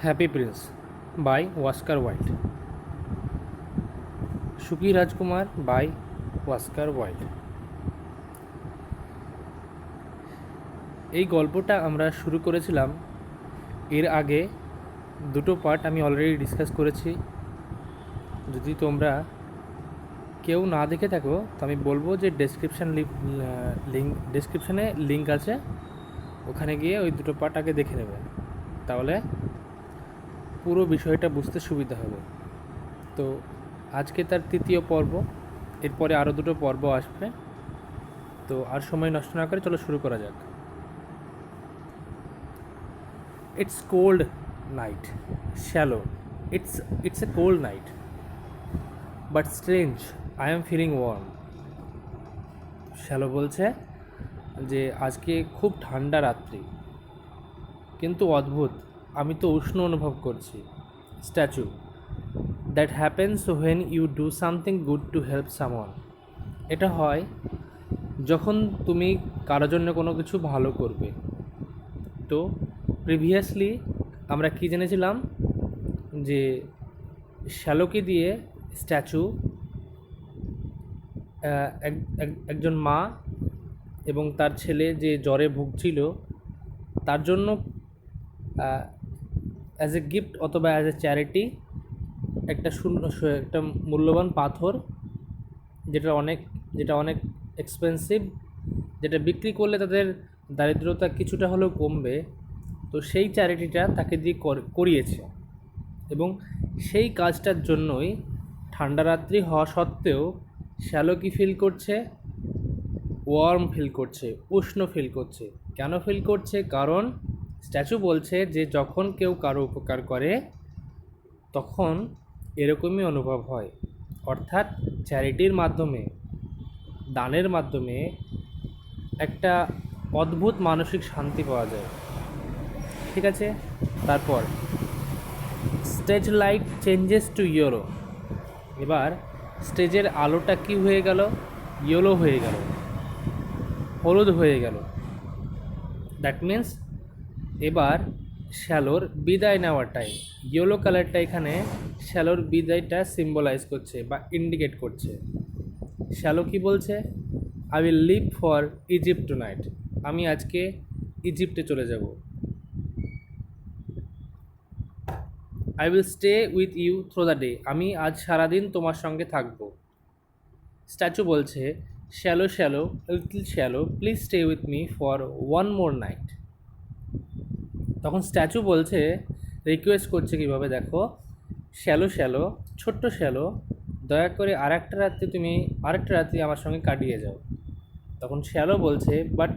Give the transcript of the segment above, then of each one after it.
Happy prince by Oscar Wilde. সুখী রাজকুমার by Oscar wild. এই গল্পটা আমরা শুরু করেছিলাম এর আগে। দুটো পার্ট আমি অলরেডি ডিসকাস করেছি। যদি তোমরা কেউ না দেখে থাকো তো আমি বলবো যে ডেসক্রিপশানে লিঙ্ক আছে, ওখানে গিয়ে ওই দুটো পার্ট আগে দেখে নেবে, তাহলে পুরো বিষয়টা বুঝতে সুবিধা হবে। তো আজকে তার তৃতীয় পর্ব, এরপরে আরও দুটো পর্ব আসবে। তো আর সময় নষ্ট না করে চলো শুরু করা যাক। It's cold night, shallow. It's a cold night, but strange. I am feeling warm. Shallow বলছে যে আজকে খুব ঠান্ডা রাত্রি, কিন্তু অদ্ভুত, আমি তো উষ্ণ অনুভব করছি। Statue, that happens when you do something good to help someone. এটা হয় যখন তুমি কারোর জন্য কোনো কিছু ভালো করবে। তো প্রিভিয়াসলি আমরা কী জেনেছিলাম যে শ্যালোকে দিয়ে স্ট্যাচু একজন মা এবং তার ছেলে যে জ্বরে ভুগছিল তার জন্য অ্যাজ এ গিফট অথবা অ্যাজ এ চ্যারিটি একটা মূল্যবান পাথর, যেটা অনেক এক্সপেন্সিভ, যেটা বিক্রি করলে তাদের দারিদ্রতা কিছুটা হলেও কমবে। তো সেই চ্যারিটিটা তাকে দিয়ে করিয়েছে, এবং সেই কাজটার জন্যই ঠান্ডা রাত্রি হওয়া সত্ত্বেও শ্যালো কি ফিল করছে? ওয়ার্ম ফিল করছে, উষ্ণ ফিল করছে। কেন ফিল করছে? কারণ স্ট্যাচু বলছে যে যখন কেউ কারো উপকার করে তখন এরকমই অনুভব হয়, অর্থাৎ চ্যারিটির মাধ্যমে, দানের মাধ্যমে একটা অদ্ভুত মানসিক শান্তি পাওয়া যায়। ঠিক আছে, তারপর stage light changes to yellow. এবার স্টেজের আলোটা কি হয়ে গেল? ইয়েলো হয়ে গেল, হলুদ হয়ে গেল। দ্যাট মিন্স এবার শ্যালোর বিদায় নেওয়ার টাইম। ইয়েলো কালারটা এখানে শ্যালোর বিদায়টা সিম্বলাইজ করছে বা ইন্ডিকেট করছে। শ্যালো কি বলছে? I will leave for Egypt tonight. আমি আজকে ইজিপ্টে চলে যাব। I will stay with you through the day. আমি আজ সারাদিন তোমার সঙ্গে থাকবো। স্ট্যাচু বলছে swallow swallow, little swallow, please stay with me for one more night. তখন স্ট্যাচু বলছে, রিকোয়েস্ট করছে কীভাবে দেখো, শ্যালো শ্যালো, ছোট্ট শ্যালো, দয়া করে আরেকটা রাত্রি আমার সঙ্গে কাটিয়ে যাও। তখন শ্যালো বলছে, but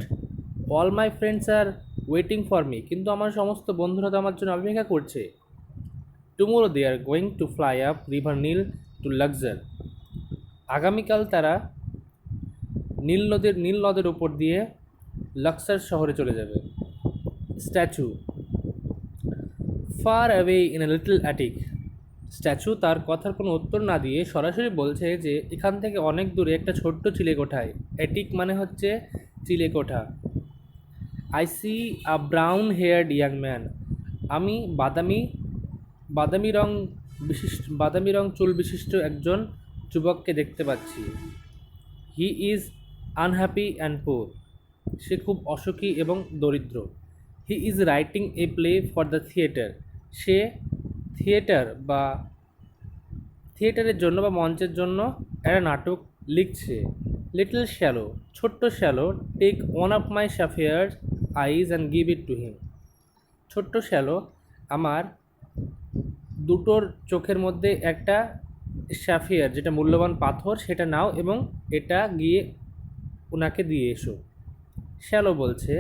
all my friends are waiting for me. কিন্তু আমার সমস্ত বন্ধুরা তো আমার জন্য অপেক্ষা করছে। Tomorrow they are going to fly up river Nile to Luxor. আগামীকাল তারা নীল নদের উপর দিয়ে লাক্সার শহরে চলে যাবে। Statue, far away in a little attic. Statue তার কথার কোনো উত্তর না দিয়ে সরাসরি বলছে যে এখান থেকে অনেক দূরে একটা ছোট্ট চিলেকোঠায়, অ্যাটিক মানে হচ্ছে চিলেকোঠা। I see a brown haired young man. আমি বাদামি রং চুল বিশিষ্ট একজন যুবককে দেখতে পাচ্ছি। He is unhappy and poor. সে খুব অসুখী এবং দরিদ্র। He is writing a play for the theatre. সে থিয়েটারের জন্য বা মঞ্চের জন্য একটা নাটক লিখছে। লিটল শ্যালো, ছোট্ট swallow, take one of my sapphire eyes and give it to him. ছোট্ট শ্যালো, আমার দুটোর চোখের মধ্যে একটা সাফিয়ার, যেটা মূল্যবান পাথর, সেটা নাও এবং এটা গিয়ে ওনাকে দিয়ে এসো। শ্যালো বলছে,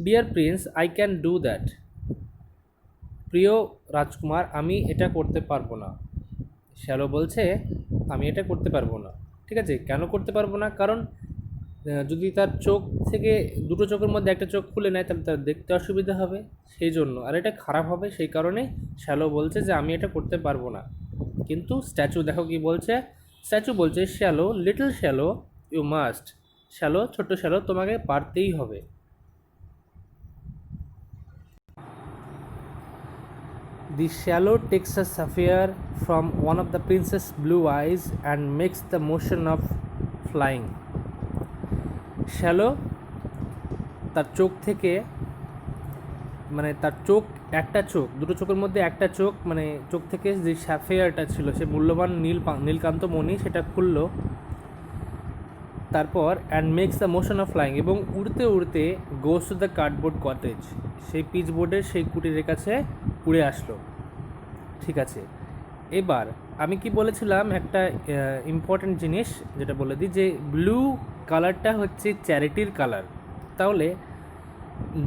dear prince, I can do that. প্রিয় রাজকুমার, আমি এটা করতে পারবো না। শ্যালো বলছে, আমি এটা করতে পারবো না। ঠিক আছে, কেন করতে পারবো না? কারণ যদি তার চোখ থেকে দুটো চোখের মধ্যে একটা চোখ খুলে নেয় তাহলে তার দেখতে অসুবিধা হবে, সেই জন্য, আর এটা খারাপ হবে, সেই কারণে শ্যালো বলছে যে আমি এটা করতে পারবো না। কিন্তু স্ট্যাচু দেখো কি বলছে। স্ট্যাচু বলছে, swallow, little swallow, you must. Swallow, ছোট্ট শ্যালো, তোমাকে পারতেই হবে। The shallow takes a sapphire from one of the prince's blue eyes and makes the motion of flying. Shallow তার চোখ থেকে, মানে তার চোখ, একটা চোখ, দুটো চোখের মধ্যে একটা চোখ, মানে চোখ থেকে যে স্যাফেয়ারটা ছিল, সে মূল্যবান নীলকান্ত মণি, সেটা খুললো। তারপর and makes the motion of flying, এবং উড়তে উড়তে goes to the cardboard cottage, সেই পিচ বোর্ডের সেই কুটিরের কাছে উড়ে আসলো। ঠিক আছে, এবার আমি কি বলেছিলাম, একটা ইম্পর্ট্যান্ট জিনিস যেটা বলে দিই, যে ব্লু কালারটা হচ্ছে চ্যারিটির কালার। তাহলে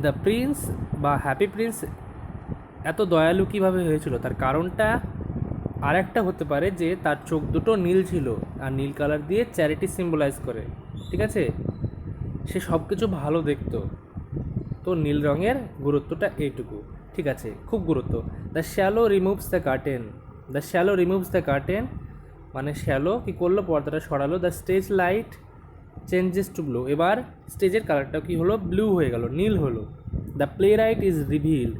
দ্য প্রিন্স বা হ্যাপি প্রিন্স এত দয়ালু কীভাবে হয়েছিল, তার কারণটা আর একটা হতে পারে যে তার চোখ দুটো নীল ছিল, আর নীল কালার দিয়ে চ্যারিটি সিম্বলাইজ করে। ঠিক আছে, সে সব কিছু ভালো দেখতো, তো নীল রঙের গুরুত্বটা এইটুকু। ঠিক আছে, খুব গুরুত্ব। The swallow removes the curtain, the swallow removes the curtain মানে শ্যালো কী করলো, পর্দাটা সরালো। The stage light changes to blue, এবার স্টেজের কালারটা কী হলো, ব্লু হয়ে গেল, নীল হলো। The play right is revealed,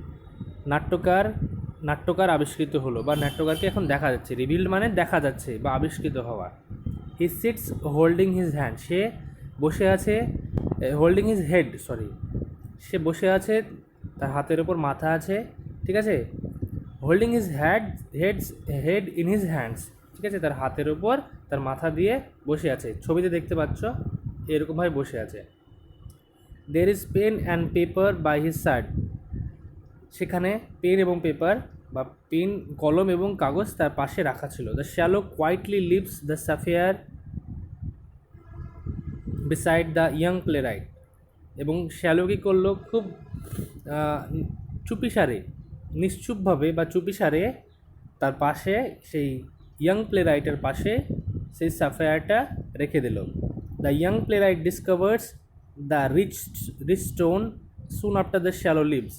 নাট্যকার আবিষ্কৃত হলো, বা নাট্যকারকে এখন দেখা যাচ্ছে। রিভিলড মানে দেখা যাচ্ছে বা আবিষ্কৃত হওয়া। He sits holding his hand, সে বসে আছে, হোল্ডিং হিজ হেড, সে বসে আছে, তার হাতের ওপর মাথা আছে। ঠিক আছে, holding his head in his hands, ঠিক আছে, তার হাতের ওপর তার মাথা দিয়ে বসে আছে, ছবিতে দেখতে পাচ্ছ এরকমভাবে বসে আছে। There is pen and paper by his side, সেখানে পেন এবং পেপার বা পেন, কলম এবং কাগজ তার পাশে রাখা ছিল। The swallow quietly leaves the sapphire beside the young playwright, এবং শ্যালো কী করলো, খুব চুপিসারে, নিশ্চুপভাবে বা চুপিসারে তার পাশে, সেই ইয়াং প্লে রাইটের পাশে সেই সাফেয়ারটা রেখে দিল। The young playwright discovers the rich stone soon after the swallow leaves,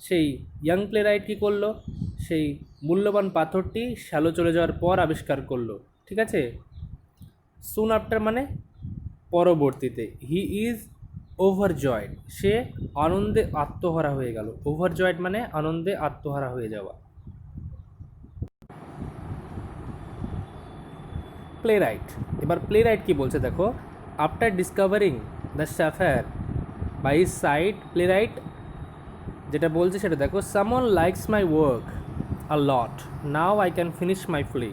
সেই ইয়াং প্লে রাইট কী করলো, সেই মূল্যবান পাথরটি শ্যালো চলে যাওয়ার পর আবিষ্কার করলো। ঠিক আছে, সুন আফটার মানে পরবর্তীতে। হি ইজ ওভারজয়েড, সে আনন্দে আত্মহারা হয়ে গেল। ওভারজয়েড মানে আনন্দে আত্মহারা হয়ে যাওয়া। প্লে রাইট, এবার প্লে রাইট কী বলছে দেখো, after discovering the sapphire by his side, playwright যেটা বলছে সেটা দেখো, someone likes my work a lot, now I can finish my play,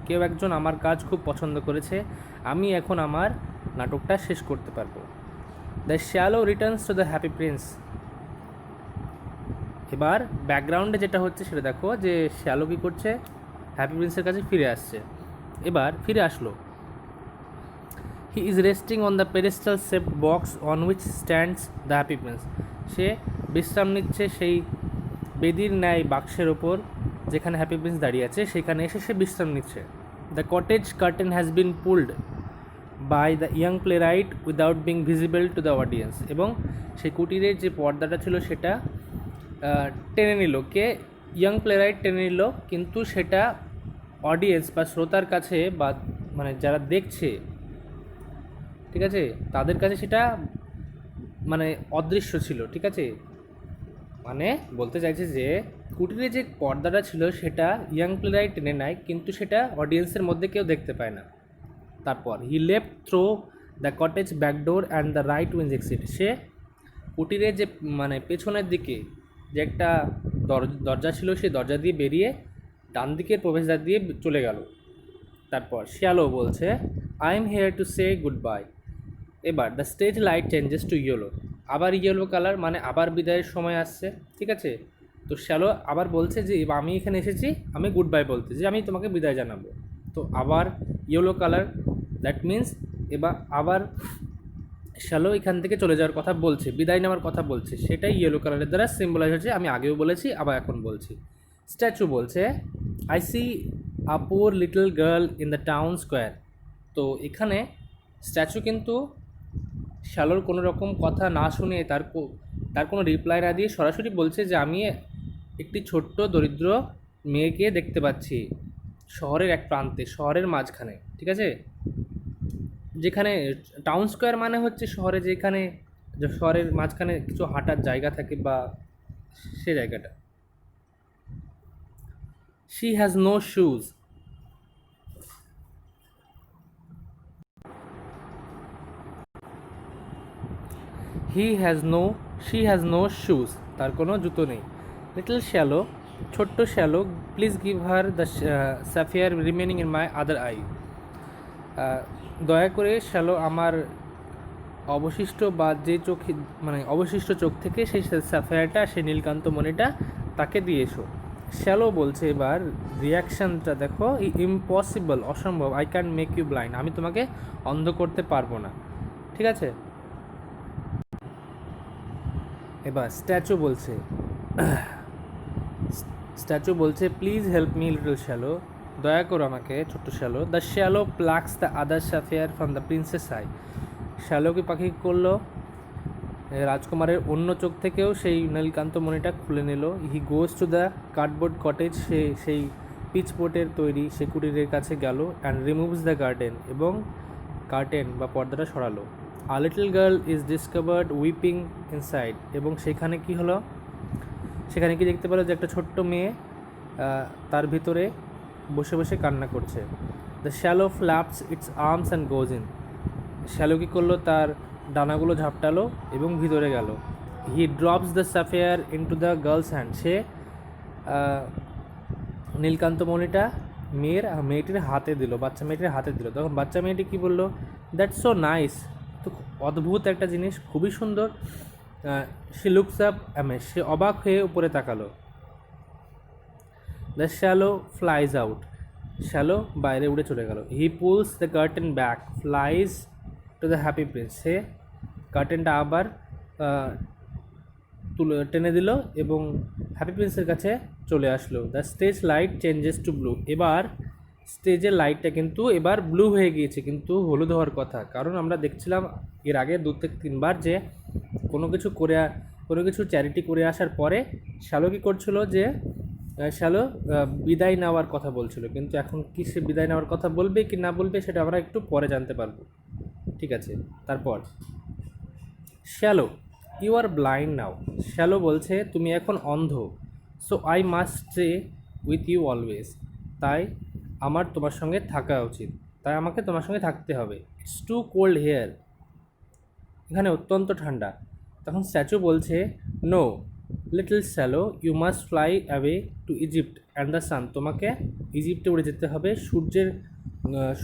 কেউ একজন আমার কাজ খুব পছন্দ করেছে, আমি এখন আমার নাটকটা শেষ করতে পারবো। The shallow returns to the happy Prince, এবার ব্যাকগ্রাউন্ডে যেটা হচ্ছে সেটা দেখো, যে শ্যালো কী করছে, হ্যাপি প্রিন্সের কাছে ফিরে আসছে। এবার ফিরে আসলো। He is resting on the pedestal shaped box on which stands the happy prince, সে বিশ্রাম নিচ্ছে সেই বেদির ন্যায় বাক্সের ওপর যেখানে হ্যাপি প্রিন্স দাঁড়িয়ে আছে, সেখানে এসে সে বিশ্রাম নিচ্ছে। The cottage curtain has been pulled by the young playwright without being visible to the audience, এবং সেই কুটিরের যে পর্দাটা ছিল সেটা টেনে নিল কে, ইয়াং প্লে রাইট টেনে নিল, কিন্তু সেটা অডিয়েন্স বা শ্রোতার কাছে, বা মানে যারা দেখছে, ঠিক আছে, তাদের কাছে সেটা মানে অদৃশ্য ছিল। ঠিক আছে, মানে বলতে চাইছে যে কুটিরে যে পর্দাটা ছিল সেটা ইয়াং প্লে রাইট টেনে নেয়, কিন্তু সেটা অডিয়েন্সের মধ্যে কেউ দেখতে পায় না। তারপর he left through the cottage backdoor and the right wings exit, সে কুটিরের যে মানে পেছনের দিকে যে একটা দরজা ছিল, সেই দরজা দিয়ে বেরিয়ে ডান দিকের প্রবেশদ্বার দিয়ে চলে গেল। তারপর শ্যালো বলছে, I am here to say goodbye, এবার the stage light changes to yellow, আবার ইয়েলো কালার মানে আবার বিদায়ের সময় আসছে। ঠিক আছে, তো শ্যালো আবার বলছে যে আমি এখানে এসেছি, আমি গুড বাই বলতে, যে আমি তোমাকে বিদায় জানাবো। তো আবার ইয়েলো কালার, দ্যাট মিন্স এবার আবার শ্যালো এখান থেকে চলে যাওয়ার কথা বলছে, বিদায় নেওয়ার কথা বলছে, সেটাই ইয়েলো কালারের দ্বারা সিম্বলাইজ হচ্ছে। আমি আগেও বলেছি, আবার এখন বলছি। স্ট্যাচু বলছে, I see a poor little girl in the town square, তো এখানে স্ট্যাচু কিন্তু শ্যালোর কোনো রকম কথা না শুনে, তার কোনো রিপ্লাই না দিয়ে সরাসরি বলছে যে আমি একটি ছোট্ট দরিদ্র মেয়েকে দেখতে পাচ্ছি শহরের এক প্রান্তে, শহরের মাঝখানে। ঠিক আছে, যেখানে টাউন স্কোয়ার মানে হচ্ছে শহরে যেখানে, যে শহরের মাঝখানে কিছু হাঁটার জায়গা থাকে বা সে জায়গাটা। She has no shoes. She has no shoes. তার কোনো জুতো নেই। লিটল শ্যালো, ছোট্ট swallow, please give her the sapphire remaining in my other eye. দয়া করে শ্যালো আমার অবশিষ্ট বা যে চোখ, মানে অবশিষ্ট চোখ থেকে সেই স্যাফায়ারটা, সেই নীলকান্ত মণিটা তাকে দিয়ে এসো। শ্যালো বলছে এবার, রিয়াকশানটা দেখো, ইম্পসিবল, অসম্ভব, I can make you blind, আমি তোমাকে অন্ধ করতে পারবো না। ঠিক আছে, এবার স্ট্যাচু বলছে please help me little swallow, দয়া করো আমাকে ছোট্ট swallow. The swallow plucks the other sapphire from the prince's eye. Swallow কি পাখি করলো, রাজকুমারের অন্য চোখ থেকেও সেই নীলকান্ত মণিটা খুলে নিল। He goes to the cardboard cottage, সে সেই পিচবোর্ডের তৈরি সে কুটিরের কাছে গেল। অ্যান্ড রিমুভস দ্য গার্ডেন, এবং কার্টেন বা পর্দাটা সরালো। A little girl is discovered weeping inside, এবং সেখানে কি হলো, সেখানে কি দেখতে পেলো যে একটা ছোট্ট মেয়ে তার ভিতরে বসে বসে কান্না করছে। The swallow flaps its arms and goes in. Swallow কী করলো, তার ডানাগুলো ঝাপটালো এবং ভিতরে গেল। He drops the sapphire into the girl's hand, সে নীলকান্ত মণিটা মেয়েটির হাতে দিল, বাচ্চা মেয়েটির হাতে দিল। তখন বাচ্চা মেয়েটি কী বললো, দ্যাটস সো নাইস, তো অদ্ভুত একটা জিনিস, খুবই সুন্দর। সে লুকস আপ অ্যামেজ, সে অবাক হয়ে উপরে তাকালো। The swallow flies out, swallow বাইরে উড়ে চলে গেল। He pulls the curtain back, flies to the happy prince, সে কার্টেনটা আবার টেনে দিল এবং হ্যাপি প্রিন্সের কাছে চলে আসলো। The stage light changes to blue, এবার স্টেজের লাইটটা কিন্তু এবার ব্লু হয়ে গিয়েছে, কিন্তু হলুদ হওয়ার কথা, কারণ আমরা দেখছিলাম এর আগে 2 থেকে 3 বার যে কোনো কিছু চ্যারিটি করে আসার পরে শ্যালো কী করছিল, যে শ্যালো বিদায় নেওয়ার কথা বলছিল, কিন্তু এখন কি সে বিদায় নেওয়ার কথা বলবে কি না বলবে সেটা আমরা একটু পরে জানতে পারবো। ঠিক আছে, তারপর swallow, you are blind now, swallow বলছে তুমি এখন অন্ধ। So I must stay with you always, তাই আমার তোমার সঙ্গে থাকা উচিত, তাই আমাকে তোমার সঙ্গে থাকতে হবে। ইটস টু কোল্ড হেয়ার, এখানে অত্যন্ত ঠান্ডা। তখন স্ট্যাচু বলছে, no little swallow, you must fly away to Egypt and the sun, তোমাকে ইজিপ্টে উড়ে যেতে হবে,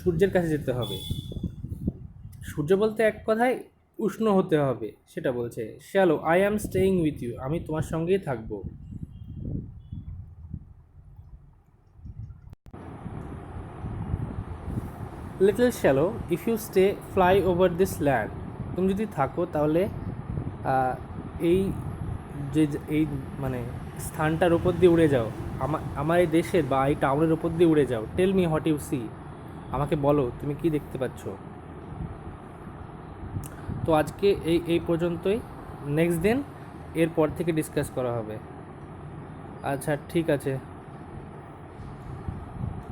সূর্যের কাছে যেতে হবে। সূর্য বলতে এক কথায় উষ্ণ হতে হবে, সেটা বলছে। Swallow, I am staying with you, আমি তোমার সঙ্গেই থাকবো। Little swallow, if you stay fly over this land, তুমি যদি থাকো তাহলে এই এই মানে স্থানটার ওপর দিয়ে উড়ে যাও, আমার এই দেশের বা এই টাউনের ওপর দিয়ে উড়ে যাও। Tell me what you see, আমাকে বলো তুমি কি দেখতে পাচ্ছ। তো আজকে এই পর্যন্তই, নেক্সট দিন এরপর থেকে ডিসকাস করা হবে। আচ্ছা ঠিক আছে।